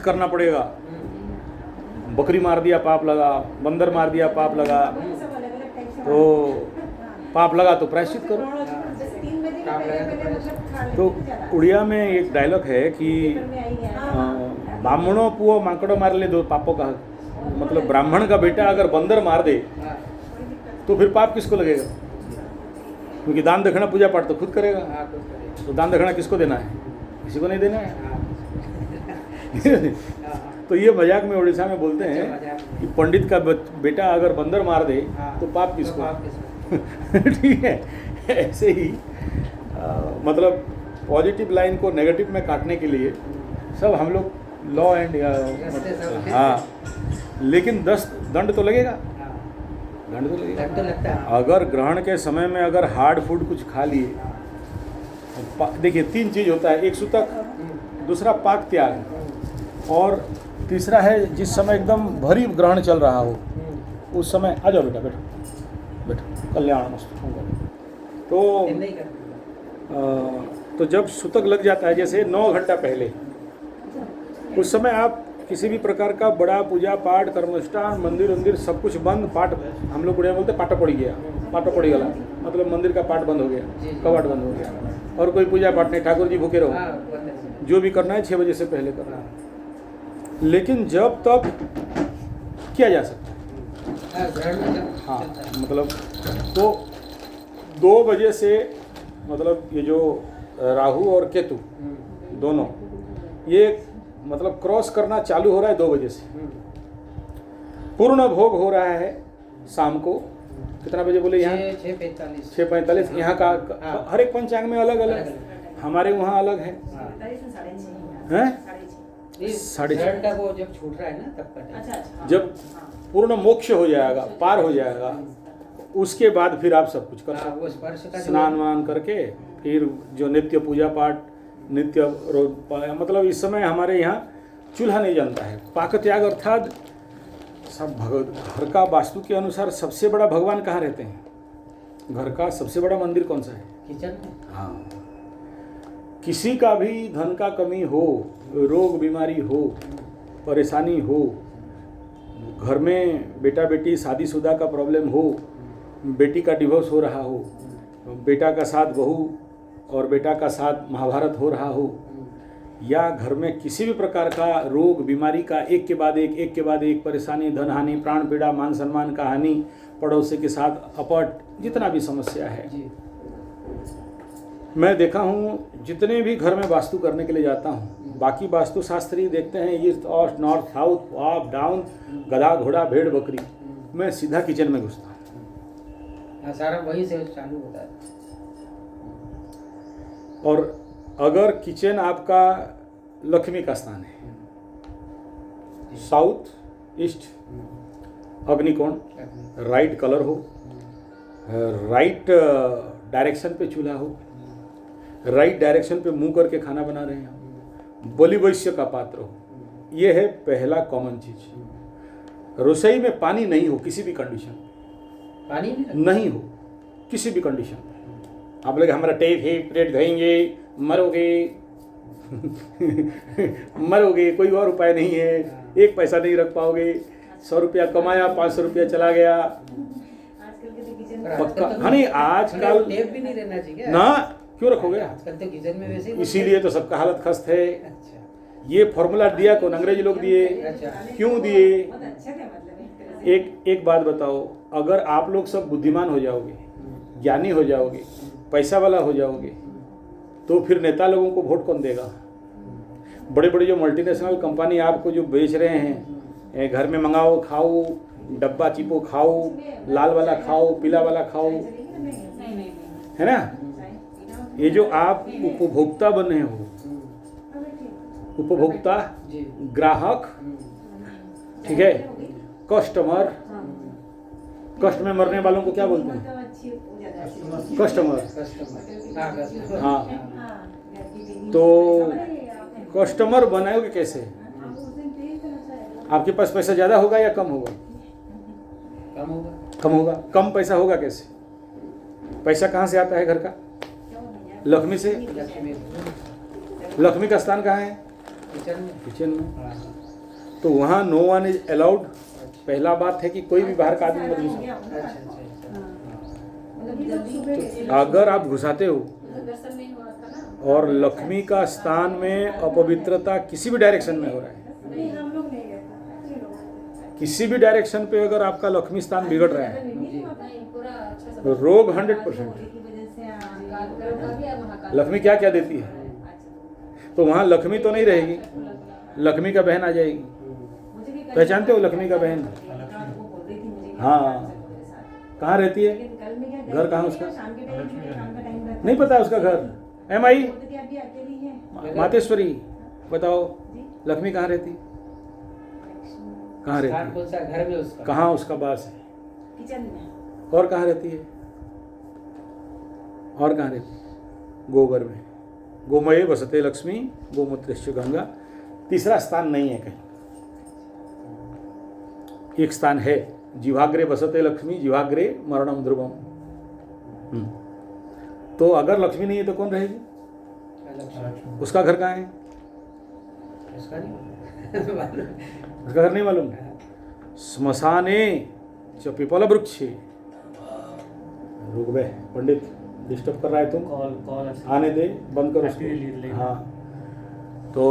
करना पड़ेगा। बकरी मार दिया पाप लगा, बंदर मार दिया पाप लगा, तो पाप लगा तो प्रायश्चित करो। तो उड़िया में एक डायलॉग है कि ब्राह्मणों पुओ माकड़ो मार ले दो पापों का, मतलब ब्राह्मण का बेटा अगर बंदर मार दे तो फिर पाप किसको लगेगा? क्योंकि दान दक्षिणा पूजा पाठ तो खुद करेगा, तो दान दक्षिणा किसको देना है? किसी को नहीं देना है। तो ये मजाक में उड़ीसा में बोलते हैं कि पंडित का बेटा अगर बंदर मार दे तो पाप किसको? ठीक है, ऐसे ही मतलब पॉजिटिव लाइन को नेगेटिव में काटने के लिए सब हम लोग लॉ एंड हाँ, लेकिन 10 दंड तो लगेगा, दंड तो लगेगा। अगर ग्रहण के समय में अगर हार्ड फूड कुछ खा लिए, देखिए 3 चीज़ होता है, एक सूतक, दूसरा पाक त्याग, और तीसरा है जिस समय एकदम भरी ग्रहण चल रहा हो उस समय। आ जाओ बेटा, बैठो बैठो, कल्याण मस्तु। तो जब सूतक लग जाता है, जैसे 9 घंटा पहले, उस समय आप किसी भी प्रकार का बड़ा पूजा पाठ कर्मनुष्ठान, मंदिर वंदिर सब कुछ बंद, पाठ हम लोग बढ़िया बोलते पाटा पड़ी गया, पाटा पड़ी गला, मतलब मंदिर का पाठ बंद हो गया, कवाट बंद हो गया, और कोई पूजा पाठ नहीं, ठाकुर जी भूखे रहो, जो भी करना है 6 बजे से पहले करना है। लेकिन जब तक किया जा सकता है, हाँ, मतलब तो 2 बजे से, मतलब ये जो राहु और केतु दोनों, ये मतलब क्रॉस करना चालू हो रहा है 2 बजे से। पूर्ण भोग हो रहा है शाम को, कितना बजे बोले यहाँ? 6:45। यहाँ का हर एक पंचांग में अलग अलग, हमारे वहाँ अलग है, हैं? 6:30 का वो जब छूट रहा है ना तब का, जब पूर्ण मोक्ष हो जाएगा, पार हो जाएगा, उसके बाद फिर आप सब कुछ कर सकते, स्नान वान करके फिर जो नित्य पूजा पाठ, नित्य मतलब इस समय हमारे यहाँ चूल्हा नहीं जलता है। पाक त्याग अर्थात सब घर का वास्तु के अनुसार सबसे बड़ा भगवान कहाँ रहते हैं? घर का सबसे बड़ा मंदिर कौन सा है? किचन में। हाँ, किसी का भी धन का कमी हो, रोग बीमारी हो, परेशानी हो, घर में बेटा बेटी शादीशुदा का प्रॉब्लम हो, बेटी का डिवोर्स हो रहा हो, बेटा का साथ बहू और बेटा का साथ महाभारत हो रहा हो, या घर में किसी भी प्रकार का रोग बीमारी का एक के बाद एक परेशानी, धन हानि, प्राण पीड़ा, मान सम्मान का हानि, पड़ोसी के साथ अपट, जितना भी समस्या है, मैं देखा हूँ जितने भी घर में वास्तु करने के लिए जाता हूँ, बाकी वास्तु शास्त्री देखते हैं ईस्ट ऑस्ट नॉर्थ साउथ अप डाउन, गधा घोड़ा भेड़ बकरी, मैं सीधा किचन में घुसता हूँ, सारा वही से चालू होता है। और अगर किचन आपका लक्ष्मी का स्थान है, साउथ ईस्ट अग्निकोण, राइट कलर हो, राइट डायरेक्शन पे चूल्हा हो, राइट डायरेक्शन पे मुंह करके खाना बना रहे हैं, बलि वैश्य का पात्र हो, ये है पहला कॉमन चीज। रसोई में पानी नहीं हो किसी भी कंडीशन, पानी नहीं हो किसी भी कंडीशन। आप लोग हमारा टेप है, प्लेट धोएंगे, मरोगे मरोगे, कोई और उपाय नहीं है, 1 पैसा नहीं रख पाओगे, 100 रुपया कमाया 500 रुपया चला गया, पक्का। हाँ नहीं, आजकल टेप भी नहीं रहना चाहिए ना, क्यों रखोगे? आजकल तो किचन में वैसे ही, इसीलिए तो सबका हालत खस्त है। अच्छा। ये फॉर्मूला दिया कौन? अंग्रेज लोग दिए। अच्छा। क्यों दिए? एक बात बताओ, अगर आप लोग सब बुद्धिमान हो जाओगे, ज्ञानी हो जाओगे, पैसा वाला हो जाओगे, तो फिर नेता लोगों को वोट कौन देगा? बड़े बड़े जो मल्टीनेशनल कंपनी आपको जो बेच रहे हैं, घर में मंगाओ खाओ, डब्बा चिपो खाओ, लाल वाला खाओ, पीला वाला खाओ, है ना? ये जो आप उपभोक्ता बने हो, उपभोक्ता, ग्राहक, ठीक है, कस्टमर, कष्ट में मरने वालों को क्या बोलते हैं? कस्टमर। हाँ, तो कस्टमर बनाओगे कैसे? आपके पास पैसा ज़्यादा होगा या कम होगा? कम होगा। कम होगा। कम पैसा होगा कैसे? पैसा कहाँ से आता है घर का? लक्ष्मी से। लक्ष्मी का स्थान कहाँ है? किचन में। किचन में। हाँ। तो वहाँ नो वन इज अलाउड। पहला बात है कि कोई भी बाहर का आदमी मत घुसाओ। अच्छा अच्छा अच्छा। मतलब अगर आप घुसाते हो दर्शन नहीं हुआ था ना। और लक्ष्मी का स्थान में अपवित्रता किसी भी डायरेक्शन में हो रहा है, नहीं हम लोग नहीं गए थे। किसी भी डायरेक्शन पे अगर आपका लक्ष्मी स्थान बिगड़ रहा है, नहीं पूरा अच्छा से तो रोग 100%। लक्ष्मी क्या क्या देती है, तो वहाँ लक्ष्मी तो नहीं रहेगी, लक्ष्मी का बहन आ जाएगी। पहचानते हो लक्ष्मी का बहन? हाँ, कहाँ रहती है? घर कहाँ उसका? नहीं पता उसका घर। एम आई मातेश्वरी, बताओ लक्ष्मी कहाँ रहती? कहाँ स्थान रहती? कौन सा घर में उसका? कहाँ उसका वास है? किचन में। और कहाँ रहती है? और कहाँ रहती है? गोबर में। गोमये वसते लक्ष्मी गोमूत्रस्य गंगा। तीसरा स्थान नहीं है कहीं। एक स्थान है, जिह्वाग्रे वसते लक्ष्मी जिह्वाग्रे मरणम ध्रुवम। तो अगर लक्ष्मी नहीं है तो कौन रहेगी? लक्ष्मी। उसका घर कहाँ है? उसका नहीं उसका घर नहीं मालूम। स्मशाने च पिपल वृक्षे। रुक बे, पंडित डिस्टर्ब कर रहा है तुम, कॉल आने दे, बंद करो उसको। हाँ, तो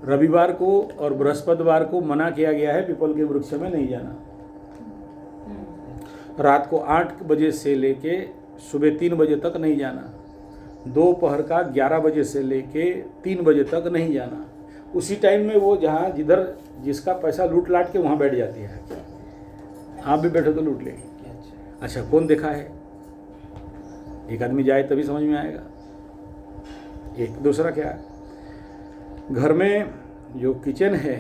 रविवार को और बृहस्पतिवार को मना किया गया है पीपल के वृक्ष में नहीं जाना। रात को 8 बजे से लेके सुबह 3 बजे तक नहीं जाना। दोपहर का 11 बजे से लेके 3 बजे तक नहीं जाना। उसी टाइम में वो जहाँ जिधर जिसका पैसा लूट लाट के वहाँ बैठ जाती है। आप भी बैठो तो लूट लेगी। अच्छा, कौन देखा है? एक आदमी जाए तभी समझ में आएगा। एक दूसरा क्या, घर में जो किचन है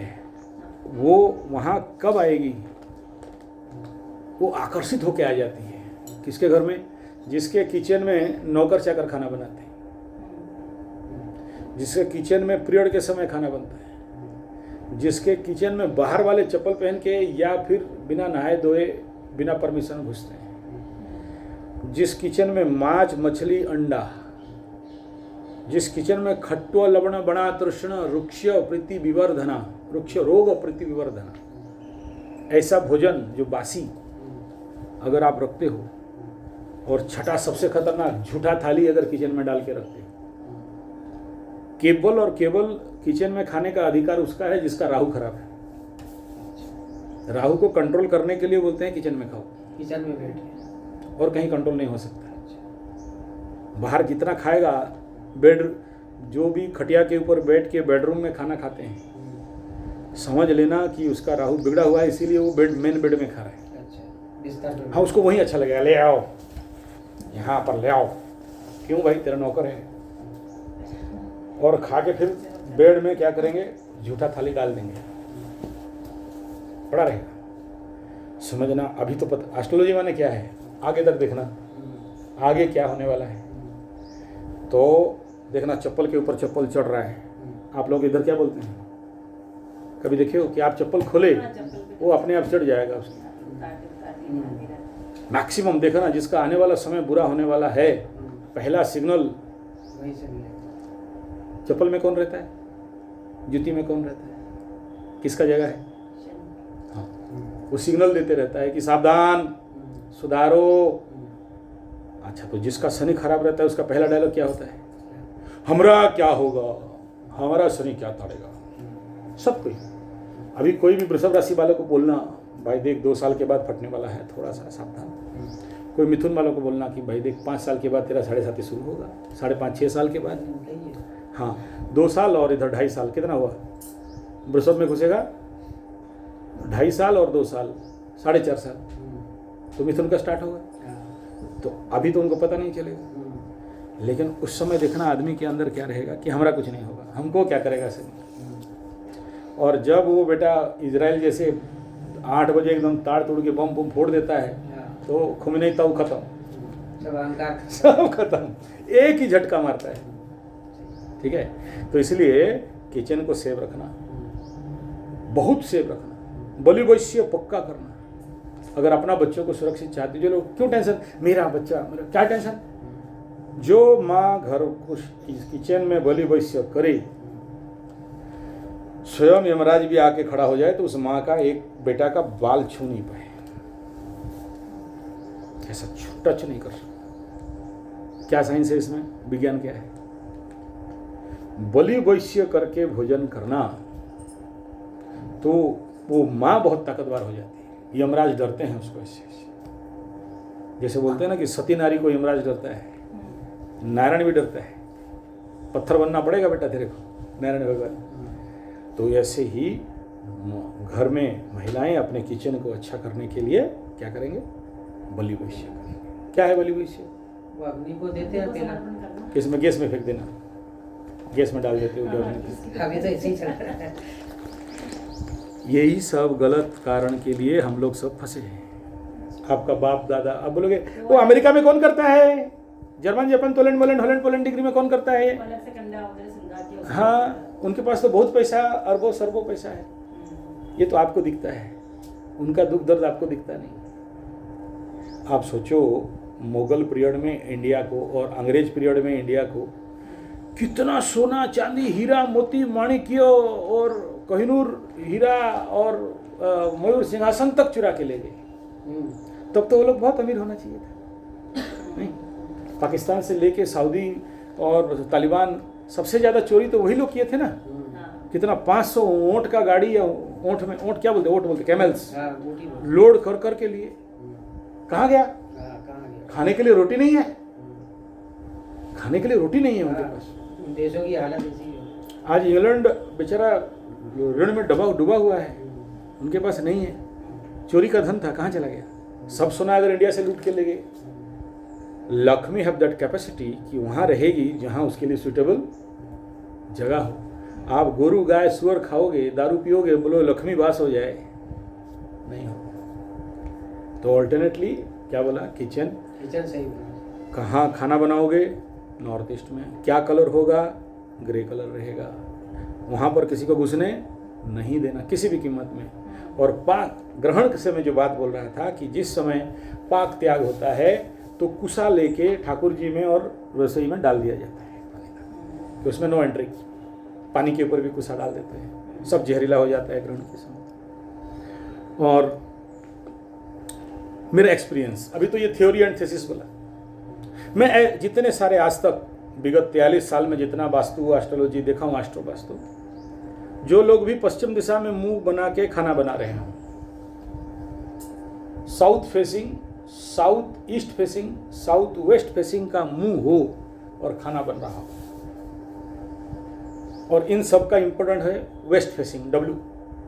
वो वहाँ कब आएगी? वो आकर्षित होकर आ जाती है। किसके घर में? जिसके किचन में नौकर चाकर खाना बनाते हैं, जिसके किचन में पीरियड के समय खाना बनता है, जिसके किचन में बाहर वाले चप्पल पहन के या फिर बिना नहाए धोए बिना परमिशन घुसते हैं, जिस किचन में मांस मछली अंडा, जिस किचन में खट्टो लवण बना तृष्ण रुक्ष प्रीति विवर्धना, रुक्ष रोग प्रीति विवर्धना, ऐसा भोजन जो बासी अगर आप रखते हो, और छठा सबसे खतरनाक झूठा थाली अगर किचन में डाल के रखते हो, केवल और केवल किचन में खाने का अधिकार उसका है जिसका राहु खराब है। राहु को कंट्रोल करने के लिए बोलते हैं किचन में खाओ, किचन में बैठे, और कहीं कंट्रोल नहीं हो सकता। बाहर जितना खाएगा, बेड जो भी खटिया के ऊपर बैठ के बेडरूम में खाना खाते हैं, समझ लेना कि उसका राहु बिगड़ा हुआ है, इसीलिए वो मेन बेड में खा रहा है। हाँ, उसको वहीं अच्छा लगेगा, ले आओ यहाँ पर ले आओ। क्यों भाई, तेरा नौकर है। और खा के फिर बेड में क्या करेंगे? झूठा थाली डाल देंगे, पड़ा रहेगा। समझना, अभी तो पता एस्ट्रोलॉजी माने क्या है, आगे तक देखना, आगे क्या होने वाला है। तो देखना, चप्पल के ऊपर चप्पल चढ़ रहा है। आप लोग इधर क्या बोलते हैं? कभी देखे हो कि आप चप्पल खोले वो अपने आप चढ़ जाएगा उसको। मैक्सिमम देखा ना, जिसका आने वाला समय बुरा होने वाला है, पहला सिग्नल वहीं से मिलेगा। चप्पल में कौन रहता है? जूती में कौन रहता है? किसका जगह है? हाँ, वो सिग्नल देते रहता है कि सावधान, सुधारो। अच्छा, तो जिसका शनि खराब रहता है उसका पहला डायलॉग क्या होता है? हमरा क्या होगा, हमारा शनि क्या ताड़ेगा। सब कोई, अभी कोई भी वृषभ राशि वालों को बोलना, भाई देख 2 साल के बाद फटने वाला है, थोड़ा सा सावधान। कोई मिथुन वालों को बोलना कि भाई देख 5 साल के बाद तेरा 7.5 शुरू होगा, 5.5 6 साल के बाद। हाँ, 2 साल और इधर 2.5 साल, कितना हुआ? वृषभ में घुसेगा 2.5 साल और 2 साल, 4.5 साल, तो मिथुन का स्टार्ट होगा। तो अभी तो उनको पता नहीं चलेगा, लेकिन उस समय देखना आदमी के अंदर क्या रहेगा कि हमारा कुछ नहीं होगा, हमको क्या करेगा सही। और जब वो बेटा इजराइल जैसे 8 बजे एकदम ताड़ तोड़ के बम फोड़ देता है, तो खुमनई तब खत्म, सब अहंकार सब खत्म, एक ही झटका मारता है। ठीक है, तो इसलिए किचन को सेव रखना, बहुत सेव रखना, बलि वैश्य पक्का करना। अगर अपना बच्चों को सुरक्षित चाहते, जो लोग क्यों टेंशन, मेरा बच्चा, मेरा क्या टेंशन। जो माँ घर को किचन में बलि वैश्य करे, स्वयं यमराज भी आके खड़ा हो जाए तो उस माँ का एक बेटा का बाल छू नहीं पाए, ऐसा टच नहीं कर सकता। क्या साइंस है इसमें, विज्ञान क्या है? बलि वैश्य करके भोजन करना, तो वो माँ बहुत ताकतवर हो जाती है। यमराज डरते हैं उसको ऐसे। जैसे बोलते हैं ना कि सती नारी को यमराज डरता है, नारायण भी डरता है। पत्थर बनना पड़ेगा बेटा तेरे को, नारायण भगवान। तो ऐसे ही घर में महिलाएं अपने किचन को अच्छा करने के लिए क्या करेंगे? बलि वैश्य करेंगे। क्या है बलि वैश्य? वो अग्नि को देते हैं तेल। किस में? गैस में फेंक देना, गैस में डाल देते हो जब। अभी तो ऐसे ही चल रहा है। यही सब गलत कारण के लिए हम लोग सब फंसे हैं। आपका बाप दादा, अब बोलोगे वो अमेरिका में कौन करता है, German Japan Holland Poland degree में कौन करता है? अलग से कंडा उधर सिंगार के हाँ, उनके पास तो बहुत पैसा, अरबों सरबों पैसा है। ये तो आपको दिखता है, उनका दुख दर्द आपको दिखता नहीं। आप सोचो, मुगल पीरियड में इंडिया को और अंग्रेज पीरियड में इंडिया को कितना सोना चांदी हीरा मोती माणिक्य और कोहिनूर हीरा और मयूर सिंहासन तक चुरा के ले गए। तब तो वो लोग बहुत अमीर होना चाहिए था, नहीं? पाकिस्तान से लेके सऊदी और तालिबान, सबसे ज़्यादा चोरी तो वही लोग किए थे ना। कितना 500 ऊँट का गाड़ी, या ऊँट में, ऊँट क्या बोलते, ऊँट बोलते, कैमल्स, लोड कर कर के लिए। कहाँ गया? खाने के लिए रोटी नहीं है, खाने के लिए रोटी नहीं है उनके पास। देशों की हालत ऐसी है। आज इंग्लैंड बेचारा ऋण में डूबा हुआ है, उनके पास नहीं है। चोरी का धन था, कहाँ चला गया? सब सोना अगर इंडिया से लूट के ले गए। लक्ष्मी हैव दैट कैपेसिटी कि वहाँ रहेगी जहाँ उसके लिए सुटेबल जगह हो। आप गोरू गाय सुअर खाओगे, दारू पियोगे, बोलो लक्ष्मी वास हो जाए, नहीं हो। तो ऑल्टरनेटली क्या बोला? किचन सही। कहाँ खाना बनाओगे? नॉर्थ ईस्ट में। क्या कलर होगा? ग्रे कलर रहेगा। वहाँ पर किसी को घुसने नहीं देना किसी भी कीमत में। और पाक ग्रहण से मैं जो बात बोल रहा था कि जिस समय पाक त्याग होता है तो कुसा लेके ठाकुर जी में और रसोई में डाल दिया जाता है पानी का, कि उसमें नो एंट्री। पानी के ऊपर भी कुसा डाल देते हैं, सब जहरीला हो जाता है ग्रहण के समय। और मेरा एक्सपीरियंस, अभी तो ये थ्योरी एंड थीसिस बोला, मैं जितने सारे आज तक विगत 43 साल में जितना वास्तु एस्ट्रोलॉजी देखा हूँ, एस्ट्रो वास्तु, जो लोग भी पश्चिम दिशा में मुंह बना के खाना बना रहे हैं, south facing, south east facing, south west facing का मुंह हो और खाना बन रहा हो, और इन सब का इंपॉर्टेंट है वेस्ट फेसिंग, डब्ल्यू,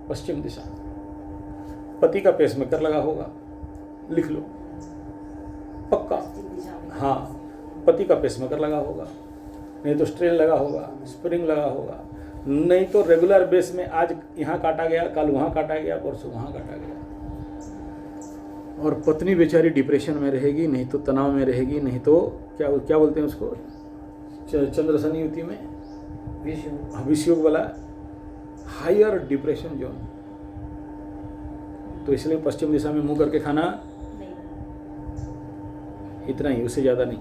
पश्चिम दिशा। पति का पेसमेकर लगा होगा, लिख लो पक्का। हाँ, पति का पेसमेकर लगा होगा, नहीं तो स्ट्रेन लगा होगा, स्प्रिंग लगा होगा, नहीं तो रेगुलर बेस में आज यहाँ काटा गया, कल वहाँ काटा गया, परसों वहाँ काटा गया। और पत्नी बेचारी डिप्रेशन में रहेगी, नहीं तो तनाव में रहेगी, नहीं तो क्या बोलते हैं उसको, चंद्र शनि युति में विषयोग वाला हायर डिप्रेशन जोन। तो इसलिए पश्चिम दिशा में मुंह करके खाना इतना ही, उससे ज़्यादा नहीं।